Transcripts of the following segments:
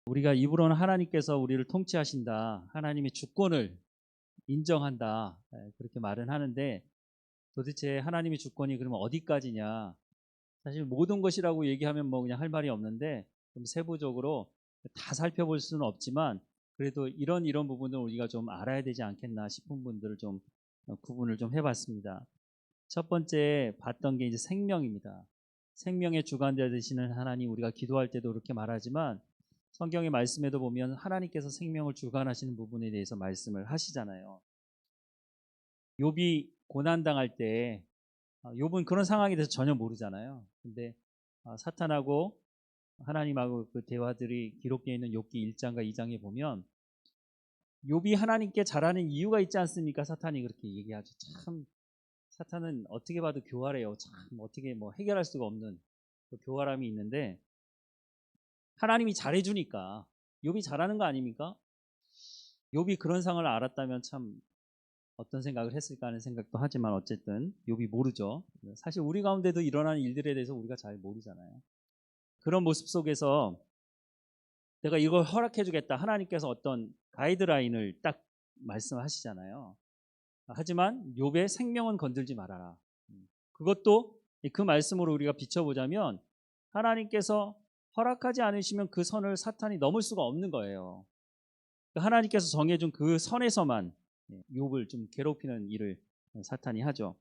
우리가 입으로는 하나님께서 우리를 통치하신다, 하나님의 주권을 인정한다, 그렇게 말은 하는데, 도대체 하나님의 주권이 그러면 어디까지냐? 사실 모든 것이라고 얘기하면 뭐 그냥 할 말이 없는데, 좀 세부적으로 다 살펴볼 수는 없지만 그래도 이런 부분을 우리가 좀 알아야 되지 않겠나 싶은 분들을 좀 구분을 좀 해봤습니다. 첫 번째 봤던 게 이제 생명입니다. 생명의 주관자 되시는 하나님, 우리가 기도할 때도 그렇게 말하지만 성경의 말씀에도 보면 하나님께서 생명을 주관하시는 부분에 대해서 말씀을 하시잖아요. 욥이 고난 당할 때, 욥은 그런 상황에 대해서 전혀 모르잖아요. 근데 사탄하고 하나님하고 그 대화들이 기록되어 있는 욥기 1장과 2장에 보면 욥이 하나님께 잘하는 이유가 있지 않습니까? 사탄이 그렇게 얘기하죠. 참 사탄은 어떻게 봐도 교활해요. 참 어떻게 뭐 해결할 수가 없는 그 교활함이 있는데, 하나님이 잘해주니까 욥이 잘하는 거 아닙니까? 욥이 그런 상을 알았다면 참 어떤 생각을 했을까 하는 생각도 하지만 어쨌든 욥이 모르죠. 사실 우리 가운데도 일어나는 일들에 대해서 우리가 잘 모르잖아요. 그런 모습 속에서 내가 이걸 허락해 주겠다, 하나님께서 어떤 가이드라인을 딱 말씀하시잖아요. 하지만 욥의 생명은 건들지 말아라. 그것도 그 말씀으로 우리가 비춰보자면 하나님께서 허락하지 않으시면 그 선을 사탄이 넘을 수가 없는 거예요. 하나님께서 정해준 그 선에서만 욥을 좀 괴롭히는 일을 사탄이 하죠.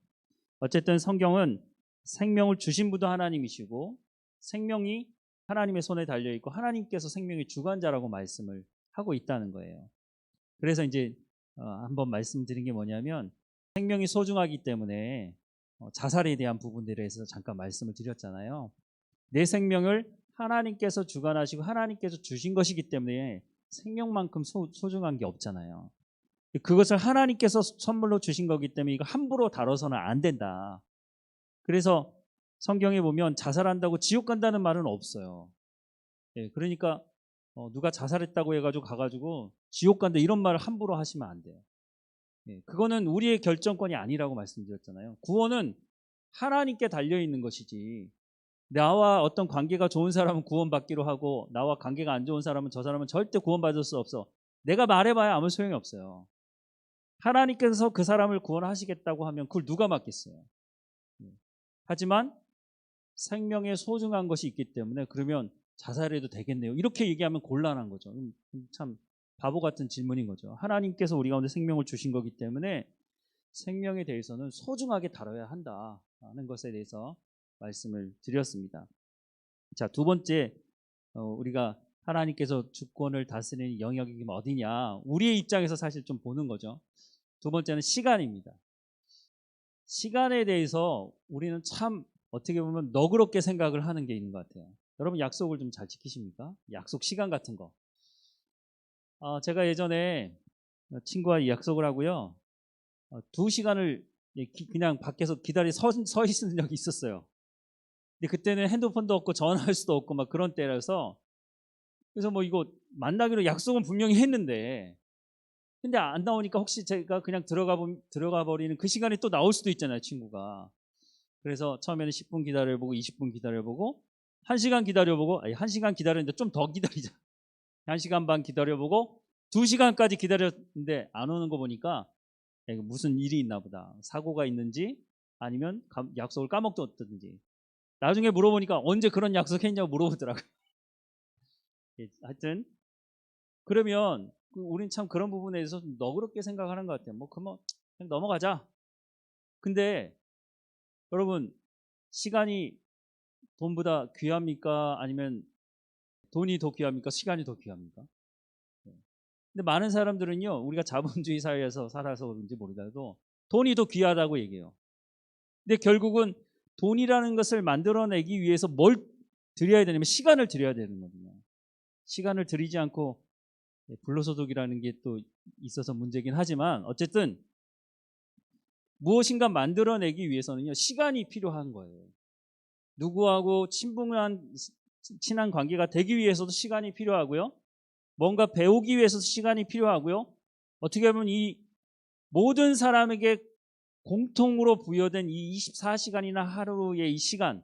어쨌든 성경은 생명을 주신 분도 하나님이시고 생명이 하나님의 손에 달려있고 하나님께서 생명의 주관자라고 말씀을 하고 있다는 거예요. 그래서 이제 한번 말씀드린 게 뭐냐면, 생명이 소중하기 때문에 자살에 대한 부분들에 대해서 잠깐 말씀을 드렸잖아요. 내 생명을 하나님께서 주관하시고 하나님께서 주신 것이기 때문에 생명만큼 소중한 게 없잖아요. 그것을 하나님께서 선물로 주신 거기 때문에 이거 함부로 다뤄서는 안 된다. 그래서 성경에 보면 자살한다고 지옥 간다는 말은 없어요. 그러니까 누가 자살했다고 해가지고 가가지고 지옥 간다 이런 말을 함부로 하시면 안 돼요. 그거는 우리의 결정권이 아니라고 말씀드렸잖아요. 구원은 하나님께 달려있는 것이지, 나와 어떤 관계가 좋은 사람은 구원받기로 하고 나와 관계가 안 좋은 사람은 저 사람은 절대 구원받을 수 없어. 내가 말해봐야 아무 소용이 없어요. 하나님께서 그 사람을 구원하시겠다고 하면 그걸 누가 맡겠어요. 하지만 생명에 소중한 것이 있기 때문에 그러면 자살해도 되겠네요, 이렇게 얘기하면 곤란한 거죠. 참 바보 같은 질문인 거죠. 하나님께서 우리 가운데 생명을 주신 거기 때문에 생명에 대해서는 소중하게 다뤄야 한다는 것에 대해서 말씀을 드렸습니다. 자, 두 번째, 우리가 하나님께서 주권을 다스리는 영역이 어디냐, 우리의 입장에서 사실 좀 보는 거죠. 두 번째는 시간입니다. 시간에 대해서 우리는 참 어떻게 보면 너그럽게 생각을 하는 게 있는 것 같아요. 여러분 약속을 좀 잘 지키십니까? 약속 시간 같은 거. 제가 예전에 친구와 약속을 하고요, 2시간을 그냥 밖에서 서 있는 적이 있었어요. 근데 그때는 핸드폰도 없고 전화할 수도 없고 막 그런 때라서, 그래서 뭐 이거 만나기로 약속은 분명히 했는데 근데 안 나오니까 혹시 제가 그냥 들어가 버리는 그 시간에 또 나올 수도 있잖아요, 친구가. 그래서 처음에는 10분 기다려보고 20분 기다려보고 1시간 기다려보고, 아니 1시간 기다렸는데 좀 더 기다리자. 1시간 반 기다려보고 2시간까지 기다렸는데 안 오는 거 보니까 이거 무슨 일이 있나 보다. 사고가 있는지 아니면 약속을 까먹었든지. 나중에 물어보니까 언제 그런 약속했냐고 물어보더라고요. 하여튼 그러면 우린 참 그런 부분에 대해서 좀 너그럽게 생각하는 것 같아요. 뭐 그러면 그냥 넘어가자. 근데 여러분, 시간이 돈보다 귀합니까? 아니면 돈이 더 귀합니까? 시간이 더 귀합니까? 근데 많은 사람들은요, 우리가 자본주의 사회에서 살아서 그런지 모르더라도 돈이 더 귀하다고 얘기해요. 근데 결국은 돈이라는 것을 만들어내기 위해서 뭘 드려야 되냐면 시간을 드려야 되는 거거든요. 시간을 들이지 않고 불로소득이라는 게 또 있어서 문제긴 하지만 어쨌든 무엇인가 만들어내기 위해서는요, 시간이 필요한 거예요. 누구하고 친한 관계가 되기 위해서도 시간이 필요하고요, 뭔가 배우기 위해서도 시간이 필요하고요, 어떻게 보면 이 모든 사람에게 공통으로 부여된 이 24시간이나 하루의 이 시간,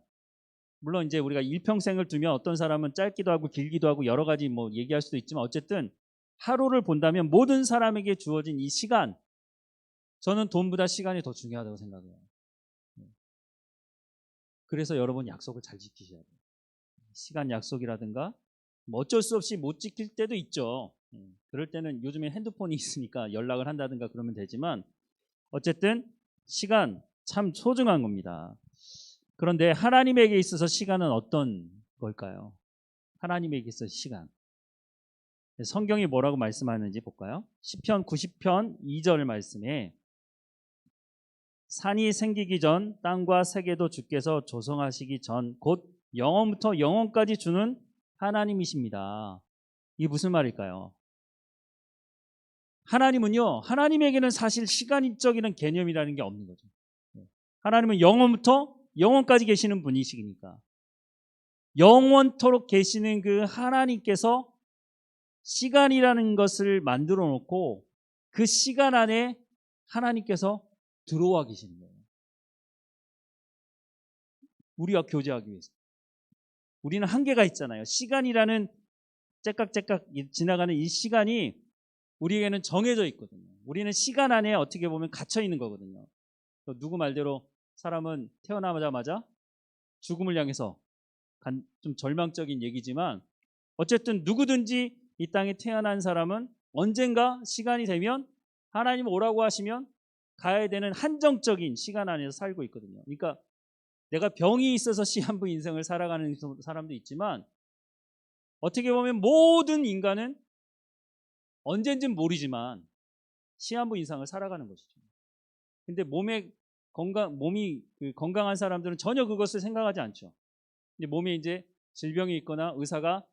물론 이제 우리가 일평생을 두면 어떤 사람은 짧기도 하고 길기도 하고 여러 가지 뭐 얘기할 수도 있지만 어쨌든 하루를 본다면 모든 사람에게 주어진 이 시간, 저는 돈보다 시간이 더 중요하다고 생각해요. 그래서 여러분 약속을 잘 지키셔야 돼요. 시간 약속이라든가 뭐 어쩔 수 없이 못 지킬 때도 있죠. 그럴 때는 요즘에 핸드폰이 있으니까 연락을 한다든가 그러면 되지만 어쨌든 시간 참 소중한 겁니다. 그런데 하나님에게 있어서 시간은 어떤 걸까요? 하나님에게 있어서 시간. 성경이 뭐라고 말씀하는지 볼까요? 시편 90편 2절 말씀에 산이 생기기 전 땅과 세계도 주께서 조성하시기 전 곧 영원부터 영원까지 주는 하나님이십니다. 이게 무슨 말일까요? 하나님은요, 하나님에게는 사실 시간적인 개념이라는 게 없는 거죠. 하나님은 영원부터 영원까지 계시는 분이시니까 영원토록 계시는 그 하나님께서 시간이라는 것을 만들어 놓고 그 시간 안에 하나님께서 들어와 계시는 거예요. 우리와 교제하기 위해서. 우리는 한계가 있잖아요. 시간이라는 째깍째깍 지나가는 이 시간이 우리에게는 정해져 있거든요. 우리는 시간 안에 어떻게 보면 갇혀 있는 거거든요. 누구 말대로 사람은 태어나자마자 죽음을 향해서 좀 절망적인 얘기지만 어쨌든 누구든지 이 땅에 태어난 사람은 언젠가 시간이 되면 하나님 오라고 하시면 가야 되는 한정적인 시간 안에서 살고 있거든요. 그러니까 내가 병이 있어서 시한부 인생을 살아가는 사람도 있지만 어떻게 보면 모든 인간은 언젠지는 모르지만 시한부 인생을 살아가는 것이죠. 근데 몸이 건강한 사람들은 전혀 그것을 생각하지 않죠. 근데 몸에 이제 질병이 있거나 의사가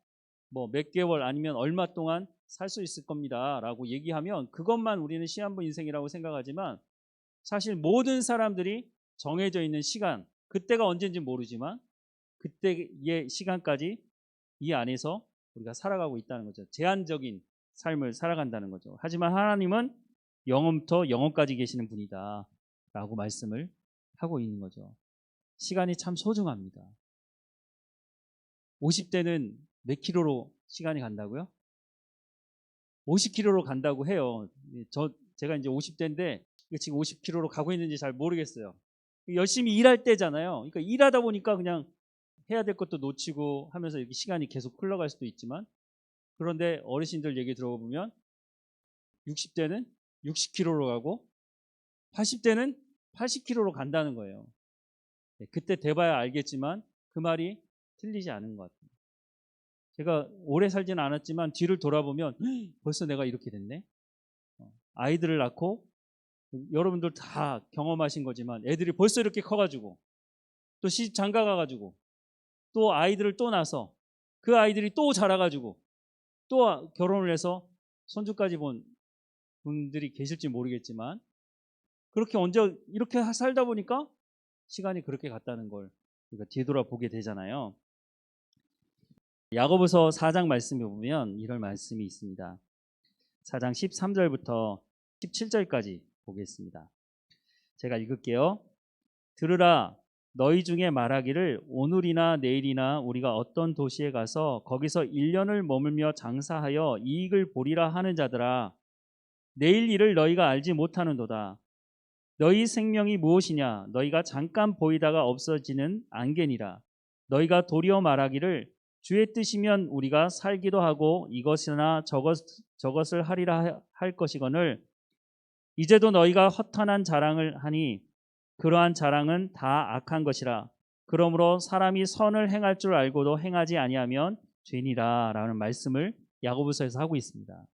뭐 몇 개월 아니면 얼마 동안 살 수 있을 겁니다라고 얘기하면 그것만 우리는 시한부 인생이라고 생각하지만 사실 모든 사람들이 정해져 있는 시간, 그때가 언제인지 모르지만 그때의 시간까지 이 안에서 우리가 살아가고 있다는 거죠. 제한적인 삶을 살아간다는 거죠. 하지만 하나님은 영원부터 영원까지 계시는 분이다 라고 말씀을 하고 있는 거죠. 시간이 참 소중합니다. 50대는 몇 킬로로 시간이 간다고요? 50킬로로 간다고 해요. 제가 이제 50대인데 지금 50킬로로 가고 있는지 잘 모르겠어요. 열심히 일할 때잖아요. 그러니까 일하다 보니까 그냥 해야 될 것도 놓치고 하면서 이렇게 시간이 계속 흘러갈 수도 있지만 그런데 어르신들 얘기 들어보면 60대는 60킬로로 가고 80대는 80킬로로 간다는 거예요. 그때 돼봐야 알겠지만 그 말이 틀리지 않은 것 같아요. 제가 오래 살지는 않았지만 뒤를 돌아보면 벌써 내가 이렇게 됐네. 아이들을 낳고 여러분들 다 경험하신 거지만 애들이 벌써 이렇게 커가지고 또 시집 장가 가가지고 또 아이들을 또 낳아서 그 아이들이 또 자라가지고 또 결혼을 해서 손주까지 본 분들이 계실지 모르겠지만 그렇게 언제 이렇게 살다 보니까 시간이 그렇게 갔다는 걸 우리가 뒤돌아보게 되잖아요. 야고보서 4장 말씀에 보면 이런 말씀이 있습니다. 4장 13절부터 17절까지 보겠습니다. 제가 읽을게요. 들으라, 너희 중에 말하기를 오늘이나 내일이나 우리가 어떤 도시에 가서 거기서 1년을 머물며 장사하여 이익을 보리라 하는 자들아, 내일 일을 너희가 알지 못하는도다. 너희 생명이 무엇이냐? 너희가 잠깐 보이다가 없어지는 안개니라. 너희가 도리어 말하기를 주의 뜻이면 우리가 살기도 하고 이것이나 저것을 하리라 할 것이거늘 이제도 너희가 허탄한 자랑을 하니 그러한 자랑은 다 악한 것이라. 그러므로 사람이 선을 행할 줄 알고도 행하지 아니하면 죄니라 라는 말씀을 야고보서에서 하고 있습니다.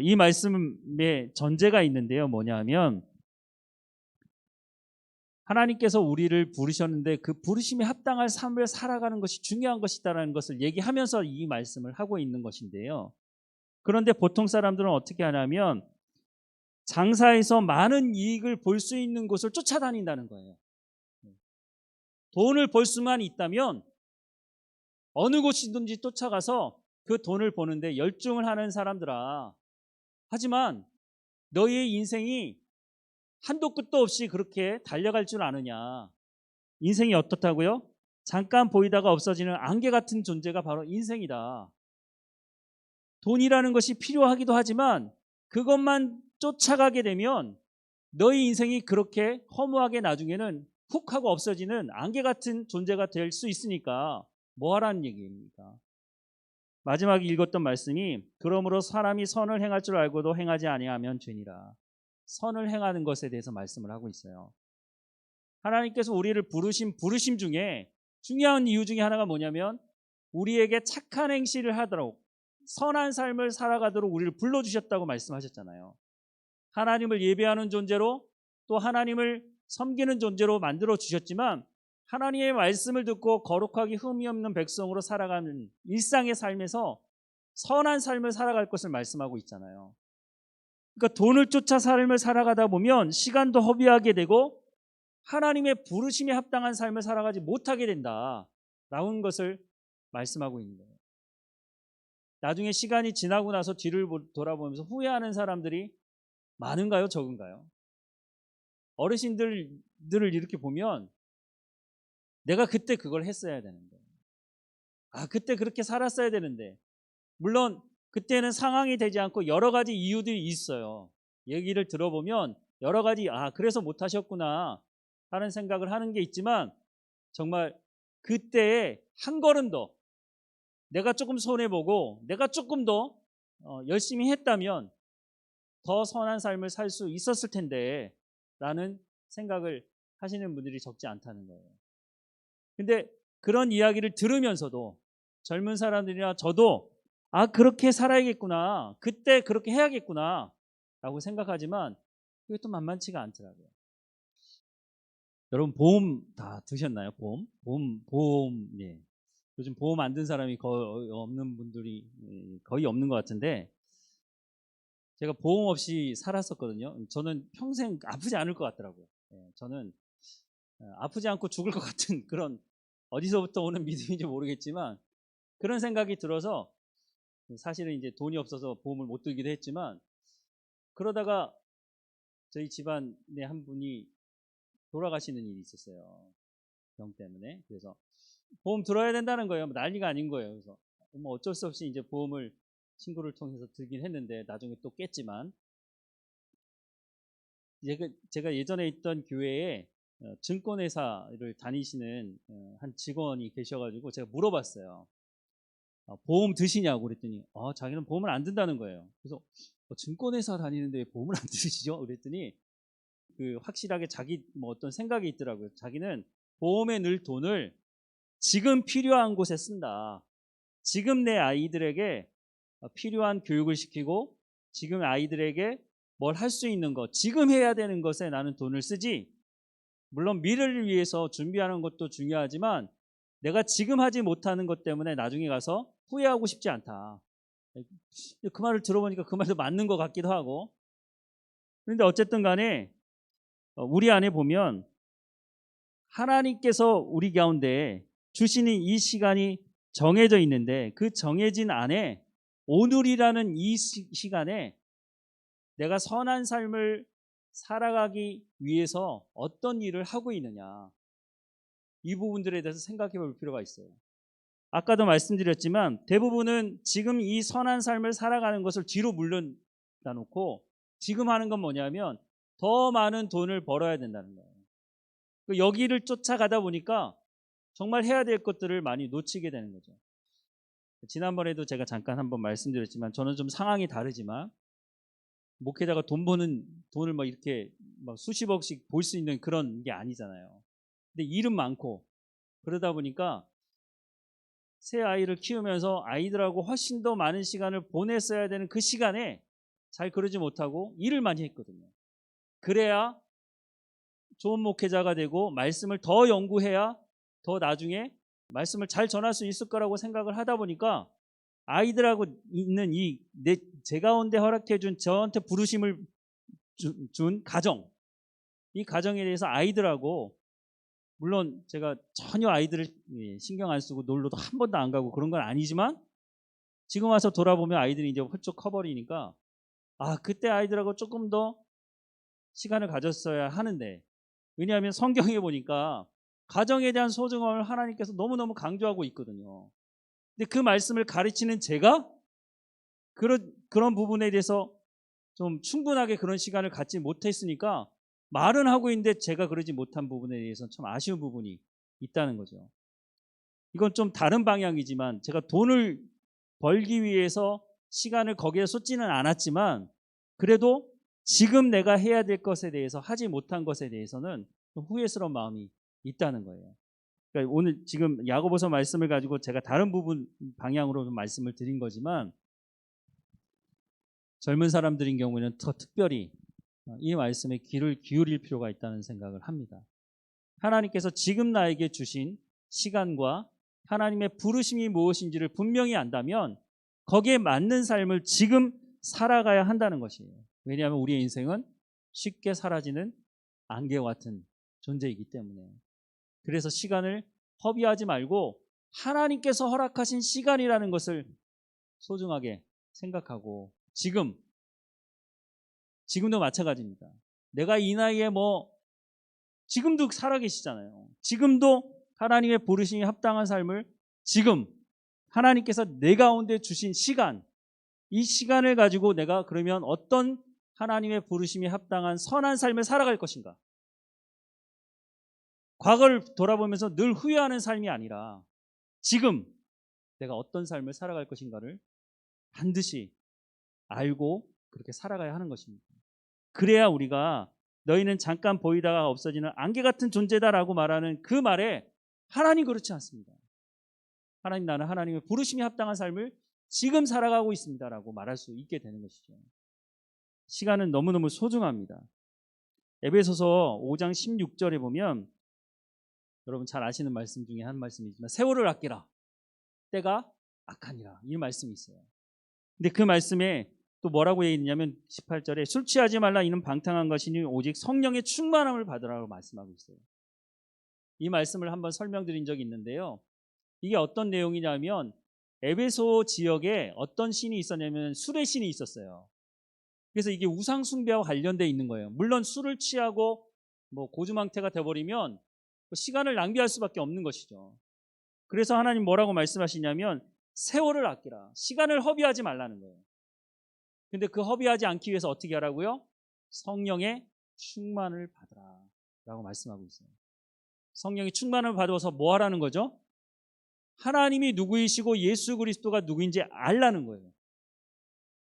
이 말씀에 전제가 있는데요. 뭐냐면 하나님께서 우리를 부르셨는데 그 부르심에 합당할 삶을 살아가는 것이 중요한 것이다라는 것을 얘기하면서 이 말씀을 하고 있는 것인데요. 그런데 보통 사람들은 어떻게 하냐면 장사에서 많은 이익을 볼 수 있는 곳을 쫓아다닌다는 거예요. 돈을 벌 수만 있다면 어느 곳이든지 쫓아가서 그 돈을 버는데 열중을 하는 사람들아. 하지만 너희의 인생이 한도 끝도 없이 그렇게 달려갈 줄 아느냐? 인생이 어떻다고요? 잠깐 보이다가 없어지는 안개 같은 존재가 바로 인생이다. 돈이라는 것이 필요하기도 하지만 그것만 쫓아가게 되면 너희 인생이 그렇게 허무하게 나중에는 훅 하고 없어지는 안개 같은 존재가 될 수 있으니까 뭐 하라는 얘기입니까? 마지막에 읽었던 말씀이 그러므로 사람이 선을 행할 줄 알고도 행하지 아니하면 죄니라. 선을 행하는 것에 대해서 말씀을 하고 있어요. 하나님께서 우리를 부르심 중에 중요한 이유 중에 하나가 뭐냐면 우리에게 착한 행실을 하도록 선한 삶을 살아가도록 우리를 불러주셨다고 말씀하셨잖아요. 하나님을 예배하는 존재로 또 하나님을 섬기는 존재로 만들어 주셨지만 하나님의 말씀을 듣고 거룩하게 흠이 없는 백성으로 살아가는 일상의 삶에서 선한 삶을 살아갈 것을 말씀하고 있잖아요. 그러니까 돈을 쫓아 삶을 살아가다 보면 시간도 허비하게 되고 하나님의 부르심에 합당한 삶을 살아가지 못하게 된다라는 것을 말씀하고 있는 거예요. 나중에 시간이 지나고 나서 뒤를 돌아보면서 후회하는 사람들이 많은가요? 적은가요? 어르신들을 이렇게 보면 내가 그때 그걸 했어야 되는데, 그때 그렇게 살았어야 되는데, 물론 그때는 상황이 되지 않고 여러 가지 이유들이 있어요. 얘기를 들어보면 여러 가지 그래서 못하셨구나 하는 생각을 하는 게 있지만 정말 그때에 한 걸음 더 내가 조금 손해보고 내가 조금 더 열심히 했다면 더 선한 삶을 살 수 있었을 텐데 라는 생각을 하시는 분들이 적지 않다는 거예요. 근데 그런 이야기를 들으면서도 젊은 사람들이나 저도 그렇게 살아야겠구나, 그때 그렇게 해야겠구나 라고 생각하지만 그게 또 만만치가 않더라고요. 여러분 보험 다 드셨나요? 보험. 예. 요즘 보험 안 든 사람이 거의 없는 분들이 거의 없는 것 같은데 제가 보험 없이 살았었거든요. 저는 평생 아프지 않을 것 같더라고요. 저는 아프지 않고 죽을 것 같은 그런 어디서부터 오는 믿음인지 모르겠지만 그런 생각이 들어서 사실은 이제 돈이 없어서 보험을 못 들기도 했지만 그러다가 저희 집안에 한 분이 돌아가시는 일이 있었어요. 병 때문에. 그래서 보험 들어야 된다는 거예요. 난리가 아닌 거예요. 그래서 어쩔 수 없이 이제 보험을 친구를 통해서 들긴 했는데 나중에 또 깼지만 제가 예전에 있던 교회에 증권회사를 다니시는 한 직원이 계셔가지고 제가 물어봤어요. 보험 드시냐고 그랬더니 자기는 보험을 안 든다는 거예요. 그래서 증권회사 다니는데 왜 보험을 안 드시죠? 그랬더니 그 확실하게 자기 어떤 생각이 있더라고요. 자기는 보험에 넣을 돈을 지금 필요한 곳에 쓴다. 지금 내 아이들에게 필요한 교육을 시키고 지금 아이들에게 뭘 할 수 있는 것, 지금 해야 되는 것에 나는 돈을 쓰지. 물론 미래를 위해서 준비하는 것도 중요하지만 내가 지금 하지 못하는 것 때문에 나중에 가서 후회하고 싶지 않다. 그 말을 들어보니까 그 말도 맞는 것 같기도 하고. 그런데 어쨌든 간에 우리 안에 보면 하나님께서 우리 가운데 주시는 이 시간이 정해져 있는데 그 정해진 안에 오늘이라는 이 시간에 내가 선한 삶을 살아가기 위해서 어떤 일을 하고 있느냐, 이 부분들에 대해서 생각해 볼 필요가 있어요. 아까도 말씀드렸지만 대부분은 지금 이 선한 삶을 살아가는 것을 뒤로 물러다 놓고 지금 하는 건 뭐냐면 더 많은 돈을 벌어야 된다는 거예요. 여기를 쫓아가다 보니까 정말 해야 될 것들을 많이 놓치게 되는 거죠. 지난번에도 제가 잠깐 한번 말씀드렸지만 저는 좀 상황이 다르지만 목회자가 돈을 막 이렇게 막 수십억씩 벌 수 있는 그런 게 아니잖아요. 근데 일은 많고 그러다 보니까 새 아이를 키우면서 아이들하고 훨씬 더 많은 시간을 보냈어야 되는 그 시간에 잘 그러지 못하고 일을 많이 했거든요. 그래야 좋은 목회자가 되고 말씀을 더 연구해야 더 나중에 말씀을 잘 전할 수 있을 거라고 생각을 하다 보니까 아이들하고 있는 제 가운데 허락해 준 저한테 부르심을 준 가정, 이 가정에 대해서 아이들하고 물론 제가 전혀 아이들을 신경 안 쓰고 놀러도 한 번도 안 가고 그런 건 아니지만 지금 와서 돌아보면 아이들이 이제 훌쩍 커버리니까 그때 아이들하고 조금 더 시간을 가졌어야 하는데 왜냐하면 성경에 보니까 가정에 대한 소중함을 하나님께서 너무너무 강조하고 있거든요. 근데 그 말씀을 가르치는 제가 그런 부분에 대해서 좀 충분하게 그런 시간을 갖지 못했으니까 말은 하고 있는데 제가 그러지 못한 부분에 대해서 좀 아쉬운 부분이 있다는 거죠. 이건 좀 다른 방향이지만 제가 돈을 벌기 위해서 시간을 거기에 쏟지는 않았지만 그래도 지금 내가 해야 될 것에 대해서 하지 못한 것에 대해서는 좀 후회스러운 마음이 있다는 거예요. 그러니까 오늘 지금 야고보서 말씀을 가지고 제가 다른 부분 방향으로 좀 말씀을 드린 거지만 젊은 사람들인 경우에는 더 특별히 이 말씀에 귀를 기울일 필요가 있다는 생각을 합니다. 하나님께서 지금 나에게 주신 시간과 하나님의 부르심이 무엇인지를 분명히 안다면 거기에 맞는 삶을 지금 살아가야 한다는 것이에요. 왜냐하면 우리의 인생은 쉽게 사라지는 안개와 같은 존재이기 때문에. 그래서 시간을 허비하지 말고 하나님께서 허락하신 시간이라는 것을 소중하게 생각하고 지금도 마찬가지입니다. 내가 이 나이에 지금도 살아계시잖아요. 지금도 하나님의 부르심이 합당한 삶을 지금 하나님께서 내 가운데 주신 시간, 이 시간을 가지고 내가 그러면 어떤 하나님의 부르심이 합당한 선한 삶을 살아갈 것인가? 과거를 돌아보면서 늘 후회하는 삶이 아니라 지금 내가 어떤 삶을 살아갈 것인가를 반드시 알고 그렇게 살아가야 하는 것입니다. 그래야 우리가 너희는 잠깐 보이다가 없어지는 안개 같은 존재다라고 말하는 그 말에 하나님 그렇지 않습니다. 하나님 나는 하나님의 부르심이 합당한 삶을 지금 살아가고 있습니다라고 말할 수 있게 되는 것이죠. 시간은 너무너무 소중합니다. 에베소서 5장 16절에 보면 여러분 잘 아시는 말씀 중에 한 말씀이지만 세월을 아끼라 때가 악하니라 이 말씀이 있어요. 근데 그 말씀에 또 뭐라고 되어 있냐면 18절에 술 취하지 말라 이는 방탕한 것이니 오직 성령의 충만함을 받으라고 말씀하고 있어요. 이 말씀을 한번 설명드린 적이 있는데요. 이게 어떤 내용이냐면 에베소 지역에 어떤 신이 있었냐면 술의 신이 있었어요. 그래서 이게 우상 숭배와 관련되어 있는 거예요. 물론 술을 취하고 고주망태가 돼버리면 시간을 낭비할 수밖에 없는 것이죠. 그래서 하나님 뭐라고 말씀하시냐면 세월을 아끼라. 시간을 허비하지 말라는 거예요. 근데 그 허비하지 않기 위해서 어떻게 하라고요? 성령의 충만을 받으라 라고 말씀하고 있어요. 성령의 충만을 받아서 뭐 하라는 거죠? 하나님이 누구이시고 예수 그리스도가 누구인지 알라는 거예요.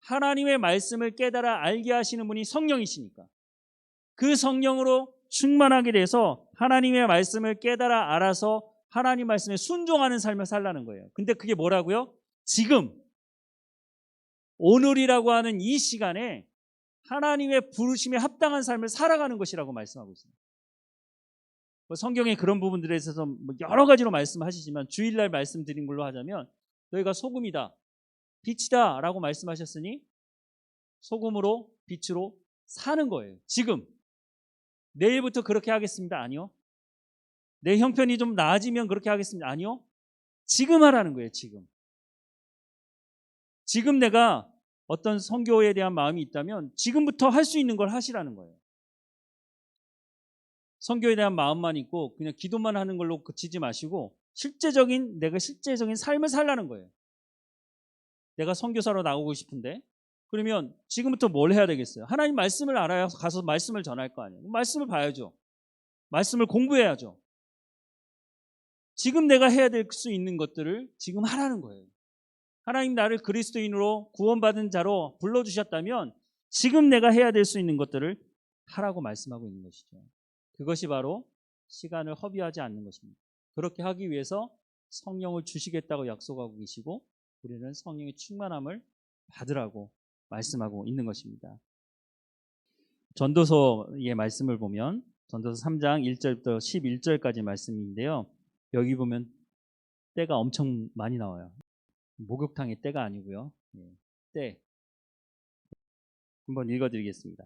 하나님의 말씀을 깨달아 알게 하시는 분이 성령이시니까 그 성령으로 충만하게 돼서 하나님의 말씀을 깨달아 알아서 하나님 말씀에 순종하는 삶을 살라는 거예요. 근데 그게 뭐라고요? 지금 오늘이라고 하는 이 시간에 하나님의 부르심에 합당한 삶을 살아가는 것이라고 말씀하고 있습니다. 성경에 그런 부분들에 있어서 여러 가지로 말씀하시지만 주일날 말씀드린 걸로 하자면 너희가 소금이다, 빛이다 라고 말씀하셨으니 소금으로 빛으로 사는 거예요. 지금 내일부터 그렇게 하겠습니다. 아니요. 내 형편이 좀 나아지면 그렇게 하겠습니다. 아니요. 지금 하라는 거예요. 지금 내가 어떤 선교에 대한 마음이 있다면 지금부터 할 수 있는 걸 하시라는 거예요. 선교에 대한 마음만 있고 그냥 기도만 하는 걸로 그치지 마시고 내가 실제적인 삶을 살라는 거예요. 내가 선교사로 나오고 싶은데 그러면 지금부터 뭘 해야 되겠어요? 하나님 말씀을 알아야 가서 말씀을 전할 거 아니에요. 말씀을 봐야죠. 말씀을 공부해야죠. 지금 내가 해야 될 수 있는 것들을 지금 하라는 거예요. 하나님 나를 그리스도인으로 구원받은 자로 불러주셨다면 지금 내가 해야 될 수 있는 것들을 하라고 말씀하고 있는 것이죠. 그것이 바로 시간을 허비하지 않는 것입니다. 그렇게 하기 위해서 성령을 주시겠다고 약속하고 계시고 우리는 성령의 충만함을 받으라고 말씀하고 있는 것입니다. 전도서의 말씀을 보면 전도서 3장 1절부터 11절까지 말씀인데요. 여기 보면 때가 엄청 많이 나와요. 목욕탕의 때가 아니고요. 때. 한번 읽어드리겠습니다.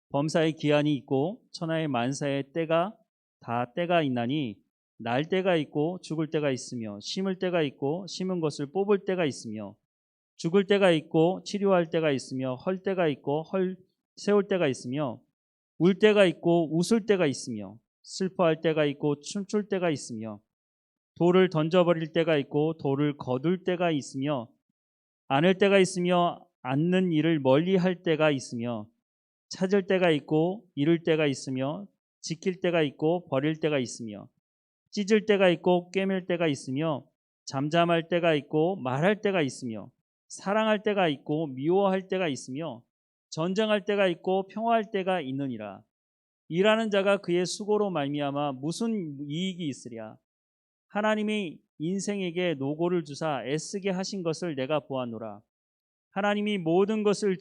범사의 기한이 있고 천하의 만사의 때가 다 때가 있나니 날 때가 있고 죽을 때가 있으며 심을 때가 있고 심은 것을 뽑을 때가 있으며 죽을 때가 있고 치료할 때가 있으며 헐 때가 있고 세울 때가 있으며 울 때가 있고 웃을 때가 있으며 슬퍼할 때가 있고 춤출 때가 있으며 돌을 던져버릴 때가 있고 돌을 거둘 때가 있으며 안을 때가 있으며 않는 일을 멀리할 때가 있으며 찾을 때가 있고 잃을 때가 있으며 지킬 때가 있고 버릴 때가 있으며 찢을 때가 있고 꿰맬 때가 있으며 잠잠할 때가 있고 말할 때가 있으며 사랑할 때가 있고 미워할 때가 있으며 전쟁할 때가 있고 평화할 때가 있느니라. 일하는 자가 그의 수고로 말미암아 무슨 이익이 있으랴. 하나님이 인생에게 노고를 주사 애쓰게 하신 것을 내가 보았노라. 하나님이 모든 것을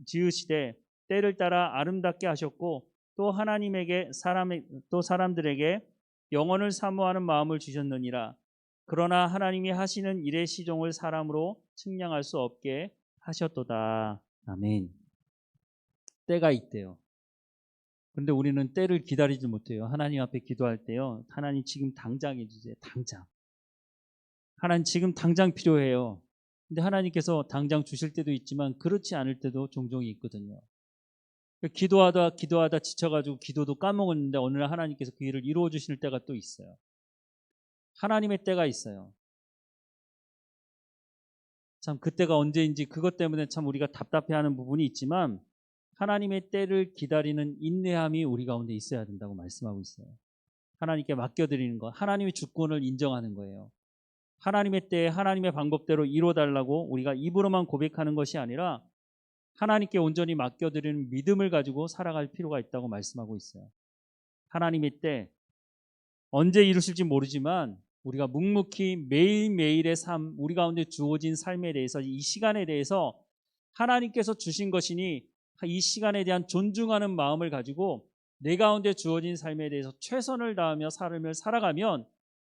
지으시되 때를 따라 아름답게 하셨고 또 하나님에게 또 사람들에게 영원을 사모하는 마음을 주셨느니라. 그러나 하나님이 하시는 일의 시종을 사람으로 측량할 수 없게 하셨도다. 아멘. 때가 있대요. 그런데 우리는 때를 기다리지 못해요. 하나님 앞에 기도할 때요. 하나님 지금 당장 해주세요. 당장. 하나님 지금 당장 필요해요. 근데 하나님께서 당장 주실 때도 있지만 그렇지 않을 때도 종종 있거든요. 기도하다 지쳐가지고 기도도 까먹었는데 어느 날 하나님께서 그 일을 이루어 주실 때가 또 있어요. 하나님의 때가 있어요. 참 그때가 언제인지 그것 때문에 참 우리가 답답해하는 부분이 있지만 하나님의 때를 기다리는 인내함이 우리 가운데 있어야 된다고 말씀하고 있어요. 하나님께 맡겨드리는 것, 하나님의 주권을 인정하는 거예요. 하나님의 때에 하나님의 방법대로 이루어달라고 우리가 입으로만 고백하는 것이 아니라 하나님께 온전히 맡겨드리는 믿음을 가지고 살아갈 필요가 있다고 말씀하고 있어요. 하나님의 때 언제 이루실지 모르지만 우리가 묵묵히 매일매일의 삶, 우리 가운데 주어진 삶에 대해서 이 시간에 대해서 하나님께서 주신 것이니 이 시간에 대한 존중하는 마음을 가지고 내 가운데 주어진 삶에 대해서 최선을 다하며 삶을 살아가면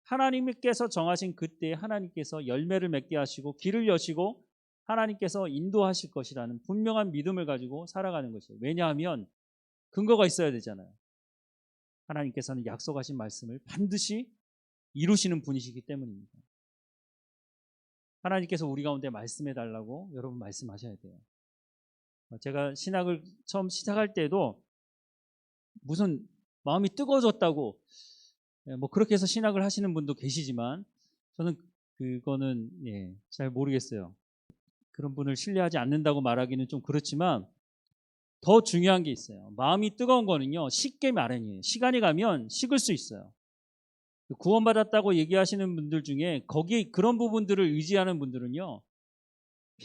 하나님께서 정하신 그때에 하나님께서 열매를 맺게 하시고 길을 여시고 하나님께서 인도하실 것이라는 분명한 믿음을 가지고 살아가는 것이에요. 왜냐하면 근거가 있어야 되잖아요. 하나님께서는 약속하신 말씀을 반드시 이루시는 분이시기 때문입니다. 하나님께서 우리 가운데 말씀해 달라고 여러분 말씀하셔야 돼요. 제가 신학을 처음 시작할 때도 무슨 마음이 뜨거워졌다고 뭐 그렇게 해서 신학을 하시는 분도 계시지만 저는 그거는 잘 모르겠어요. 그런 분을 신뢰하지 않는다고 말하기는 좀 그렇지만 더 중요한 게 있어요. 마음이 뜨거운 거는요, 식게 마련이에요. 시간이 가면 식을 수 있어요. 구원받았다고 얘기하시는 분들 중에 거기 그런 부분들을 의지하는 분들은요,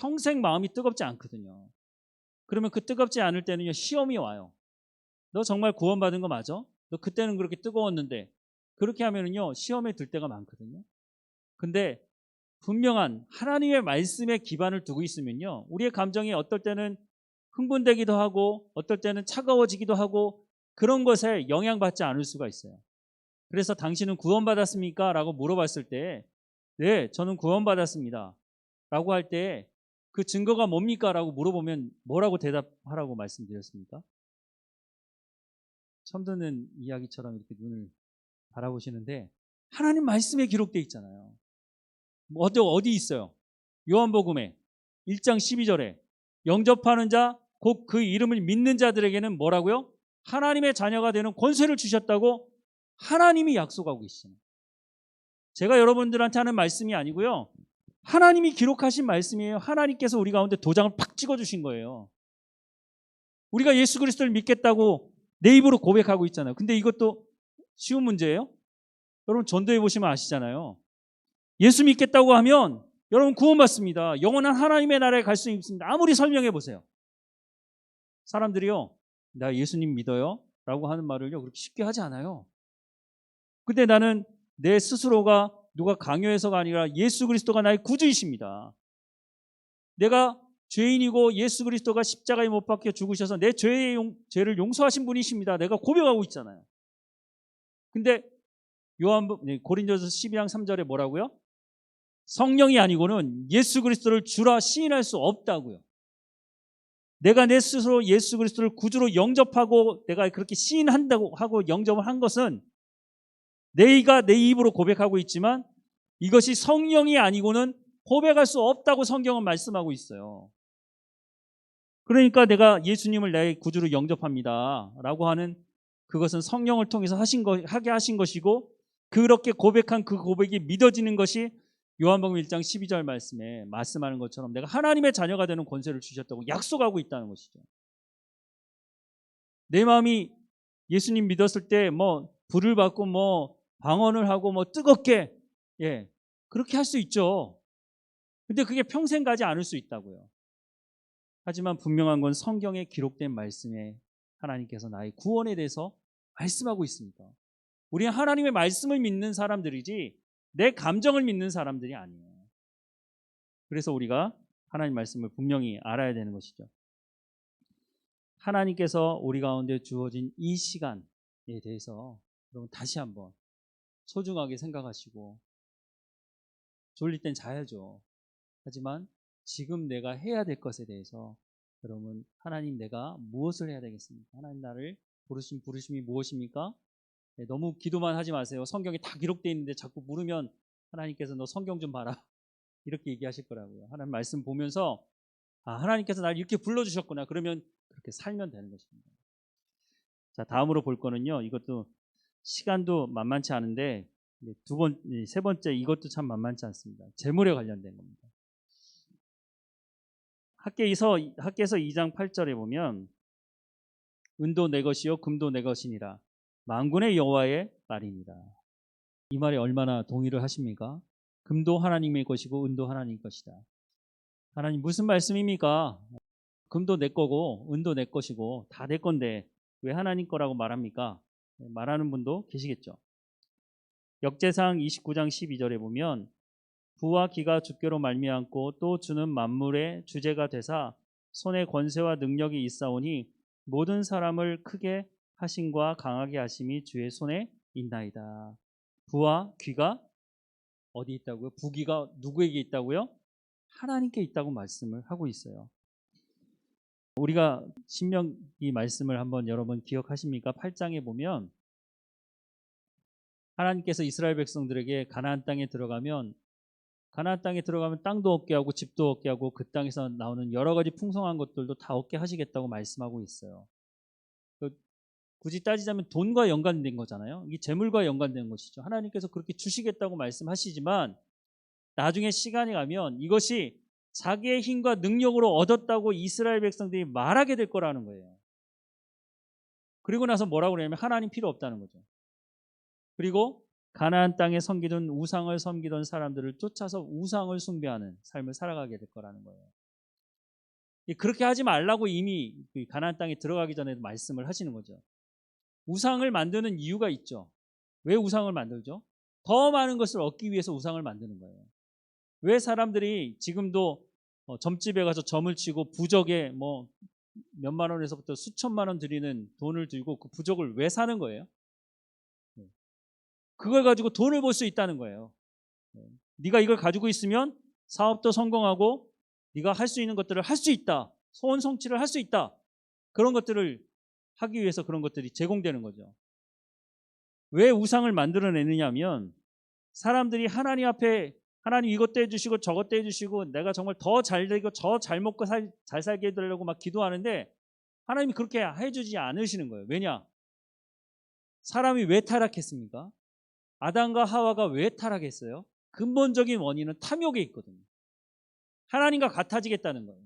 평생 마음이 뜨겁지 않거든요. 그러면 그 뜨겁지 않을 때는요, 시험이 와요. 너 정말 구원받은 거 맞아? 너 그때는 그렇게 뜨거웠는데 그렇게 하면은요, 시험에 들 때가 많거든요. 근데 분명한 하나님의 말씀에 기반을 두고 있으면요, 우리의 감정이 어떨 때는 흥분되기도 하고 어떨 때는 차가워지기도 하고 그런 것에 영향받지 않을 수가 있어요. 그래서 당신은 구원받았습니까? 라고 물어봤을 때 네, 저는 구원받았습니다 라고 할 때 그 증거가 뭡니까? 라고 물어보면 뭐라고 대답하라고 말씀드렸습니까? 처음 듣는 이야기처럼 이렇게 눈을 바라보시는데 하나님 말씀에 기록되어 있잖아요. 어디 있어요? 요한복음에 1장 12절에 영접하는 자, 곧 그 이름을 믿는 자들에게는 뭐라고요? 하나님의 자녀가 되는 권세를 주셨다고 하나님이 약속하고 있어요. 제가 여러분들한테 하는 말씀이 아니고요, 하나님이 기록하신 말씀이에요. 하나님께서 우리 가운데 도장을 팍 찍어주신 거예요. 우리가 예수 그리스도를 믿겠다고 내 입으로 고백하고 있잖아요. 근데 이것도 쉬운 문제예요? 여러분 전도해 보시면 아시잖아요. 예수 믿겠다고 하면 여러분 구원받습니다. 영원한 하나님의 나라에 갈 수 있습니다. 아무리 설명해 보세요. 사람들이요, 나 예수님 믿어요 라고 하는 말을요 그렇게 쉽게 하지 않아요. 근데 나는 내 스스로가 누가 강요해서가 아니라 예수 그리스도가 나의 구주이십니다. 내가 죄인이고 예수 그리스도가 십자가에 못 박혀 죽으셔서 내 죄를 용서하신 분이십니다. 내가 고백하고 있잖아요. 근데 고린도서 12장 3절에 뭐라고요? 성령이 아니고는 예수 그리스도를 주라 시인할 수 없다고요. 내가 내 스스로 예수 그리스도를 구주로 영접하고 내가 그렇게 시인한다고 하고 영접을 한 것은 내가 내 입으로 고백하고 있지만 이것이 성령이 아니고는 고백할 수 없다고 성경은 말씀하고 있어요. 그러니까 내가 예수님을 내 구주로 영접합니다 라고 하는 그것은 성령을 통해서 하게 하신 것이고 그렇게 고백한 그 고백이 믿어지는 것이 요한복음 1장 12절 말씀에 말씀하는 것처럼 내가 하나님의 자녀가 되는 권세를 주셨다고 약속하고 있다는 것이죠. 내 마음이 예수님 믿었을 때 뭐 불을 받고 뭐 방언을 하고 뭐 뜨겁게 그렇게 할 수 있죠. 근데 그게 평생 가지 않을 수 있다고요. 하지만 분명한 건 성경에 기록된 말씀에 하나님께서 나의 구원에 대해서 말씀하고 있습니다. 우리는 하나님의 말씀을 믿는 사람들이지 내 감정을 믿는 사람들이 아니에요. 그래서 우리가 하나님 말씀을 분명히 알아야 되는 것이죠. 하나님께서 우리 가운데 주어진 이 시간에 대해서 여러분 다시 한번 소중하게 생각하시고 졸릴 땐 자야죠. 하지만 지금 내가 해야 될 것에 대해서 여러분 하나님 내가 무엇을 해야 되겠습니까? 하나님 나를 부르신 부르심이 무엇입니까? 너무 기도만 하지 마세요. 성경에 다 기록되어 있는데 자꾸 물으면 하나님께서 너 성경 좀 봐라 이렇게 얘기하실 거라고요. 하나님 말씀 보면서 하나님께서 나를 이렇게 불러주셨구나. 그러면 그렇게 살면 되는 것입니다. 자, 다음으로 볼 거는요. 이것도 시간도 만만치 않은데 세 번째 이것도 참 만만치 않습니다. 재물에 관련된 겁니다. 학개에서 2장 8절에 보면 은도 내 것이요 금도 내 것이니라 만군의 여호와의 말이니라. 이 말에 얼마나 동의를 하십니까? 금도 하나님의 것이고 은도 하나님의 것이다. 하나님 무슨 말씀입니까? 금도 내 거고 은도 내 것이고 다 내 건데 왜 하나님 거라고 말합니까? 말하는 분도 계시겠죠. 역제상 29장 12절에 보면 부와 기가 주께로 말미암고 또 주는 만물의 주제가 되사 손에 권세와 능력이 있사오니 모든 사람을 크게 하심과 강하게 하심이 주의 손에 있나이다. 부와 귀가 어디 있다고요? 부귀가 누구에게 있다고요? 하나님께 있다고 말씀을 하고 있어요. 우리가 신명기 말씀을 한번 여러분 기억하십니까? 8장에 보면 하나님께서 이스라엘 백성들에게 가나안 땅에 들어가면 땅도 얻게 하고 집도 얻게 하고 그 땅에서 나오는 여러 가지 풍성한 것들도 다 얻게 하시겠다고 말씀하고 있어요. 굳이 따지자면 돈과 연관된 거잖아요. 이게 재물과 연관된 것이죠. 하나님께서 그렇게 주시겠다고 말씀하시지만 나중에 시간이 가면 이것이 자기의 힘과 능력으로 얻었다고 이스라엘 백성들이 말하게 될 거라는 거예요. 그리고 나서 뭐라고 그러냐면 하나님 필요 없다는 거죠. 그리고 가나안 땅에 우상을 섬기던 사람들을 쫓아서 우상을 숭배하는 삶을 살아가게 될 거라는 거예요. 그렇게 하지 말라고 이미 가나안 땅에 들어가기 전에 말씀을 하시는 거죠. 우상을 만드는 이유가 있죠. 왜 우상을 만들죠? 더 많은 것을 얻기 위해서 우상을 만드는 거예요. 왜 사람들이 지금도 점집에 가서 점을 치고 부적에 뭐 몇만 원에서부터 수천만 원 드리는 돈을 들고 그 부적을 왜 사는 거예요? 그걸 가지고 돈을 벌 수 있다는 거예요. 네가 이걸 가지고 있으면 사업도 성공하고 네가 할 수 있는 것들을 할 수 있다. 소원 성취를 할 수 있다. 그런 것들을 하기 위해서 그런 것들이 제공되는 거죠. 왜 우상을 만들어내느냐면 사람들이 하나님 앞에 하나님 이것도 해주시고 저것도 해주시고 내가 정말 더 잘 되고 잘 먹고 잘 살게 해달라고 막 기도하는데 하나님이 그렇게 해주지 않으시는 거예요. 왜냐? 사람이 왜 타락했습니까? 아담과 하와가 왜 타락했어요? 근본적인 원인은 탐욕에 있거든요. 하나님과 같아지겠다는 거예요.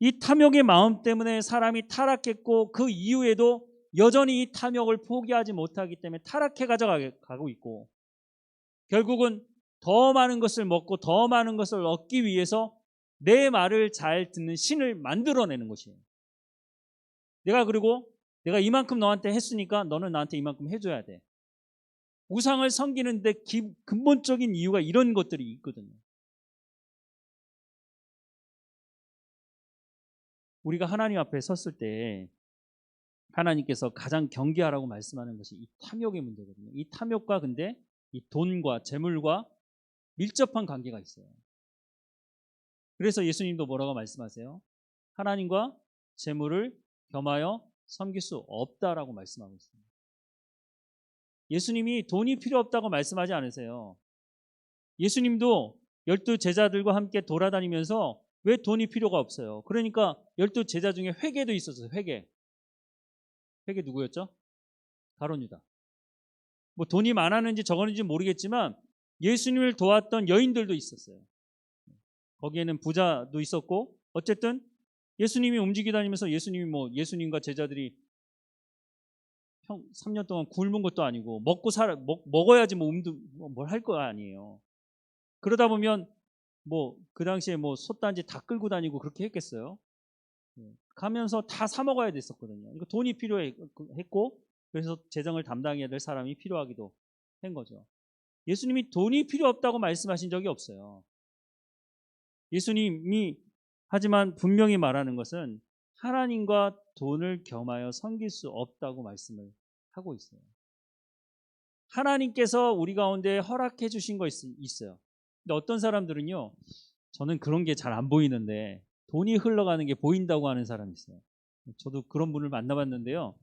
이 탐욕의 마음 때문에 사람이 타락했고 그 이후에도 여전히 이 탐욕을 포기하지 못하기 때문에 타락해 가고 있고 결국은 더 많은 것을 먹고 더 많은 것을 얻기 위해서 내 말을 잘 듣는 신을 만들어내는 것이에요. 내가 이만큼 너한테 했으니까 너는 나한테 이만큼 해줘야 돼. 우상을 섬기는데 근본적인 이유가 이런 것들이 있거든요. 우리가 하나님 앞에 섰을 때 하나님께서 가장 경계하라고 말씀하는 것이 이 탐욕의 문제거든요. 이 탐욕과 근데 이 돈과 재물과 밀접한 관계가 있어요. 그래서 예수님도 뭐라고 말씀하세요? 하나님과 재물을 겸하여 섬길 수 없다라고 말씀하고 있습니다. 예수님이 돈이 필요 없다고 말씀하지 않으세요. 예수님도 12 제자들과 함께 돌아다니면서 왜 돈이 필요가 없어요? 그러니까 12 제자 중에 회계도 있었어요. 회계. 회개 누구였죠? 가룟 유다. 뭐 돈이 많았는지 적었는지 모르겠지만 예수님을 도왔던 여인들도 있었어요. 거기에는 부자도 있었고 어쨌든 예수님이 움직이 다니면서 예수님이 뭐 예수님과 제자들이 3년 동안 굶은 것도 아니고 먹어야지 뭐 뭘 할 거 아니에요. 그러다 보면 뭐 그 당시에 뭐 솥단지 다 끌고 다니고 그렇게 했겠어요. 가면서 다 사 먹어야 됐었거든요. 이거 돈이 필요했고 그래서 재정을 담당해야 될 사람이 필요하기도 한 거죠. 예수님이 돈이 필요 없다고 말씀하신 적이 없어요. 예수님이 하지만 분명히 말하는 것은 하나님과 돈을 겸하여 섬길 수 없다고 말씀을 하고 있어요. 하나님께서 우리 가운데 허락해 주신 거 있어요. 근데 어떤 사람들은요, 저는 그런 게 잘 안 보이는데 돈이 흘러가는 게 보인다고 하는 사람이 있어요. 저도 그런 분을 만나봤는데요.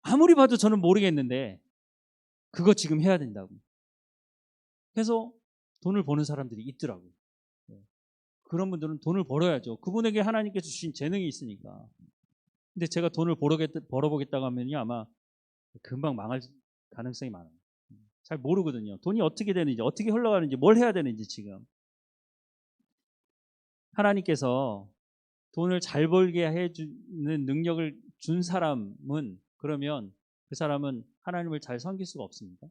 아무리 봐도 저는 모르겠는데 그거 지금 해야 된다고 해서 돈을 버는 사람들이 있더라고요. 그런 분들은 돈을 벌어야죠. 그분에게 하나님께서 주신 재능이 있으니까. 근데 제가 돈을 벌어보겠다고 하면요, 아마 금방 망할 가능성이 많아요. 잘 모르거든요. 돈이 어떻게 되는지, 어떻게 흘러가는지, 뭘 해야 되는지 지금. 하나님께서 돈을 잘 벌게 해주는 능력을 준 사람은 그러면 그 사람은 하나님을 잘 섬길 수가 없습니다.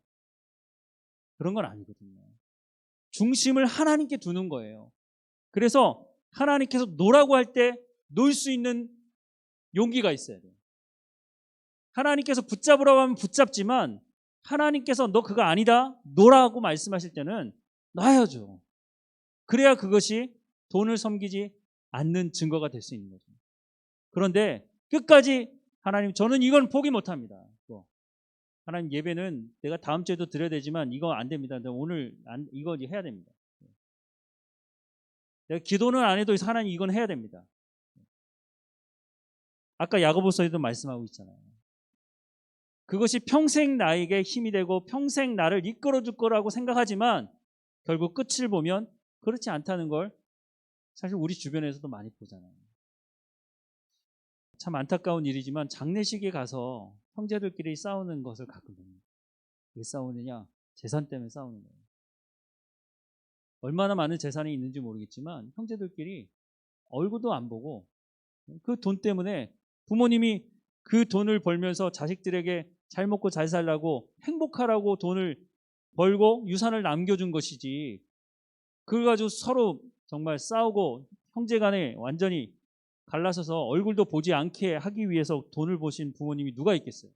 그런 건 아니거든요. 중심을 하나님께 두는 거예요. 그래서 하나님께서 노라고 할 때 놓을 수 있는 용기가 있어야 돼요. 하나님께서 붙잡으라고 하면 붙잡지만 하나님께서 너 그거 아니다 놓라고 말씀하실 때는 놔야죠. 그래야 그것이 돈을 섬기지 않는 증거가 될 수 있는 거죠. 그런데 끝까지 하나님 저는 이건 포기 못합니다. 하나님 예배는 내가 다음 주에도 드려야 되지만 이거 안 됩니다. 오늘 이거 해야 됩니다. 내가 기도는 안 해도 하나님 이건 해야 됩니다. 아까 야고보서에도 말씀하고 있잖아요. 그것이 평생 나에게 힘이 되고 평생 나를 이끌어 줄 거라고 생각하지만 결국 끝을 보면 그렇지 않다는 걸 사실 우리 주변에서도 많이 보잖아요. 참 안타까운 일이지만 장례식에 가서 형제들끼리 싸우는 것을 가끔 봅니다. 왜 싸우느냐? 재산 때문에 싸우는 거예요. 얼마나 많은 재산이 있는지 모르겠지만 형제들끼리 얼굴도 안 보고 그 돈 때문에 부모님이 그 돈을 벌면서 자식들에게 잘 먹고 잘 살라고 행복하라고 돈을 벌고 유산을 남겨준 것이지 그걸 가지고 서로 정말 싸우고 형제간에 완전히 갈라서서 얼굴도 보지 않게 하기 위해서 돈을 버신 부모님이 누가 있겠어요?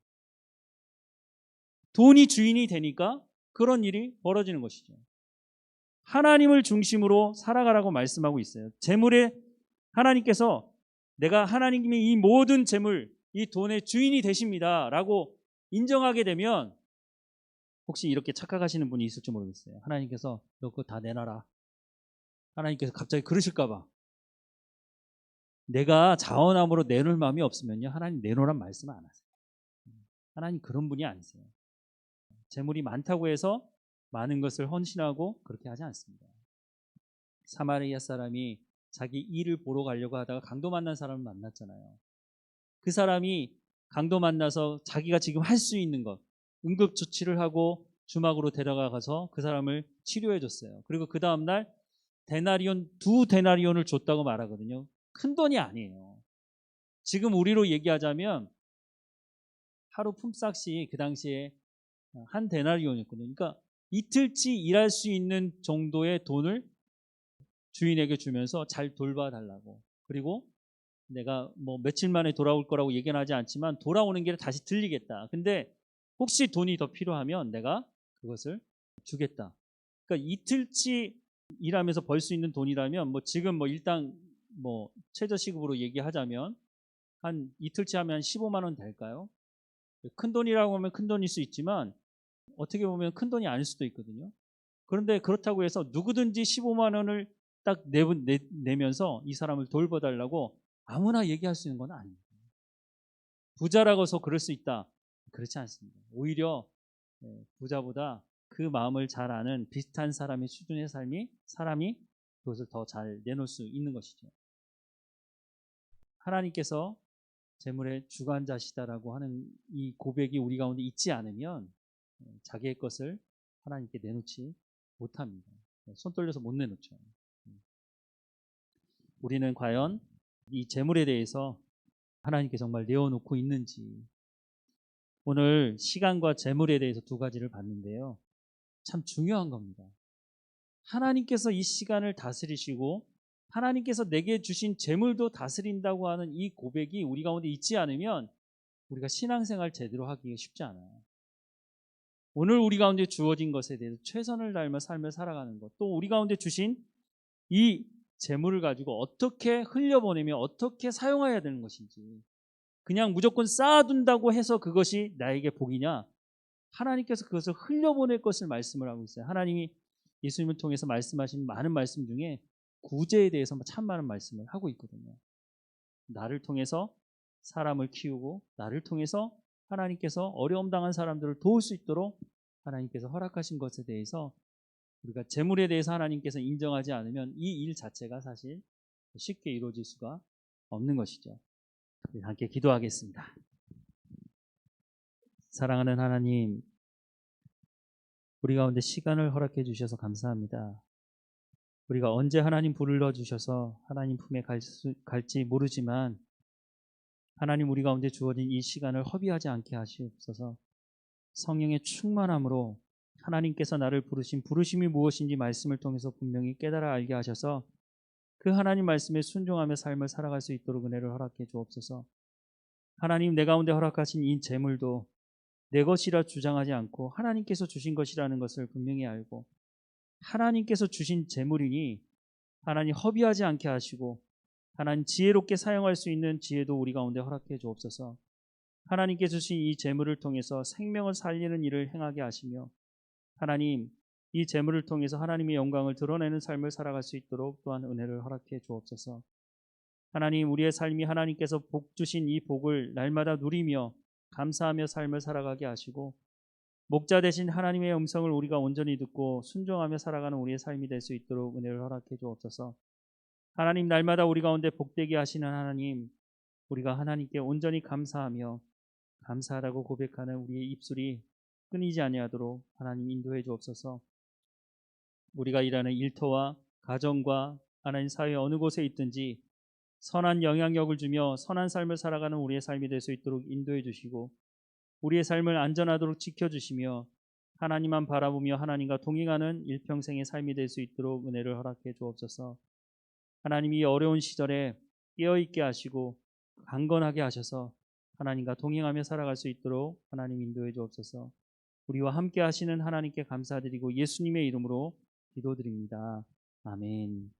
돈이 주인이 되니까 그런 일이 벌어지는 것이죠. 하나님을 중심으로 살아가라고 말씀하고 있어요. 재물에 하나님께서 내가 하나님이 이 모든 재물, 이 돈의 주인이 되십니다 라고 인정하게 되면 혹시 이렇게 착각하시는 분이 있을지 모르겠어요. 하나님께서 너 그거 다 내놔라. 하나님께서 갑자기 그러실까 봐. 내가 자원함으로 내놓을 마음이 없으면요. 하나님 내놓으란 말씀 안 하세요. 하나님 그런 분이 아니세요. 재물이 많다고 해서 많은 것을 헌신하고 그렇게 하지 않습니다. 사마리아 사람이 자기 일을 보러 가려고 하다가 강도 만난 사람을 만났잖아요. 그 사람이 강도 만나서 자기가 지금 할 수 있는 것 응급조치를 하고 주막으로 데려가서 그 사람을 치료해 줬어요. 그리고 그 다음날 두 데나리온을 줬다고 말하거든요. 큰 돈이 아니에요. 지금 우리로 얘기하자면 하루 품삯이 그 당시에 한 데나리온이었거든요. 그러니까 이틀치 일할 수 있는 정도의 돈을 주인에게 주면서 잘 돌봐달라고. 그리고 내가 뭐 며칠 만에 돌아올 거라고 얘기는 하지 않지만 돌아오는 길에 다시 들리겠다. 근데 혹시 돈이 더 필요하면 내가 그것을 주겠다. 그러니까 이틀치 일하면서 벌 수 있는 돈이라면 뭐 지금 뭐 일당 뭐 최저시급으로 얘기하자면 한 이틀치 하면 한 15만 원 될까요? 큰 돈이라고 하면 큰 돈일 수 있지만 어떻게 보면 큰 돈이 아닐 수도 있거든요. 그런데 그렇다고 해서 누구든지 15만 원을 딱 내면서 이 사람을 돌봐달라고 아무나 얘기할 수 있는 건 아닙니다. 부자라고 해서 그럴 수 있다. 그렇지 않습니다. 오히려 부자보다 그 마음을 잘 아는 비슷한 사람의 수준의 사람이 그것을 더 잘 내놓을 수 있는 것이죠. 하나님께서 재물의 주관자시다라고 하는 이 고백이 우리 가운데 있지 않으면 자기의 것을 하나님께 내놓지 못합니다. 손 떨려서 못 내놓죠. 우리는 과연 이 재물에 대해서 하나님께 정말 내어놓고 있는지. 오늘 시간과 재물에 대해서 두 가지를 봤는데요. 참 중요한 겁니다. 하나님께서 이 시간을 다스리시고 하나님께서 내게 주신 재물도 다스린다고 하는 이 고백이 우리 가운데 있지 않으면 우리가 신앙생활 제대로 하기가 쉽지 않아요. 오늘 우리 가운데 주어진 것에 대해서 최선을 다하며 삶을 살아가는 것, 또 우리 가운데 주신 이 재물을 가지고 어떻게 흘려보내며 어떻게 사용해야 되는 것인지, 그냥 무조건 쌓아둔다고 해서 그것이 나에게 복이냐, 하나님께서 그것을 흘려보낼 것을 말씀을 하고 있어요. 하나님이 예수님을 통해서 말씀하신 많은 말씀 중에 구제에 대해서 참 많은 말씀을 하고 있거든요. 나를 통해서 사람을 키우고 나를 통해서 하나님께서 어려움 당한 사람들을 도울 수 있도록 하나님께서 허락하신 것에 대해서 우리가 재물에 대해서 하나님께서 인정하지 않으면 이 일 자체가 사실 쉽게 이루어질 수가 없는 것이죠. 우리 함께 기도하겠습니다. 사랑하는 하나님, 우리 가운데 시간을 허락해 주셔서 감사합니다. 우리가 언제 하나님 불러 주셔서 하나님 품에 갈지 모르지만 하나님 우리 가운데 주어진 이 시간을 허비하지 않게 하시옵소서. 성령의 충만함으로 하나님께서 나를 부르신 부르심이 무엇인지 말씀을 통해서 분명히 깨달아 알게 하셔서 그 하나님 말씀에 순종하며 삶을 살아갈 수 있도록 은혜를 허락해 주옵소서. 하나님 내 가운데 허락하신 이 재물도 내 것이라 주장하지 않고 하나님께서 주신 것이라는 것을 분명히 알고 하나님께서 주신 재물이니 하나님 허비하지 않게 하시고 하나님 지혜롭게 사용할 수 있는 지혜도 우리 가운데 허락해 주옵소서. 하나님께 주신 이 재물을 통해서 생명을 살리는 일을 행하게 하시며 하나님 이 재물을 통해서 하나님의 영광을 드러내는 삶을 살아갈 수 있도록 또한 은혜를 허락해 주옵소서. 하나님 우리의 삶이 하나님께서 복 주신 이 복을 날마다 누리며 감사하며 삶을 살아가게 하시고 목자 되신 하나님의 음성을 우리가 온전히 듣고 순종하며 살아가는 우리의 삶이 될 수 있도록 은혜를 허락해 주옵소서. 하나님 날마다 우리 가운데 복되게 하시는 하나님, 우리가 하나님께 온전히 감사하며 감사하다고 고백하는 우리의 입술이 끊이지 아니하도록 하나님 인도해 주옵소서. 우리가 일하는 일터와 가정과 하나님 사회 어느 곳에 있든지 선한 영향력을 주며 선한 삶을 살아가는 우리의 삶이 될 수 있도록 인도해 주시고 우리의 삶을 안전하도록 지켜주시며 하나님만 바라보며 하나님과 동행하는 일평생의 삶이 될 수 있도록 은혜를 허락해 주옵소서. 하나님이 어려운 시절에 깨어있게 하시고 강건하게 하셔서 하나님과 동행하며 살아갈 수 있도록 하나님 인도해 주옵소서. 우리와 함께 하시는 하나님께 감사드리고 예수님의 이름으로 기도드립니다. 아멘.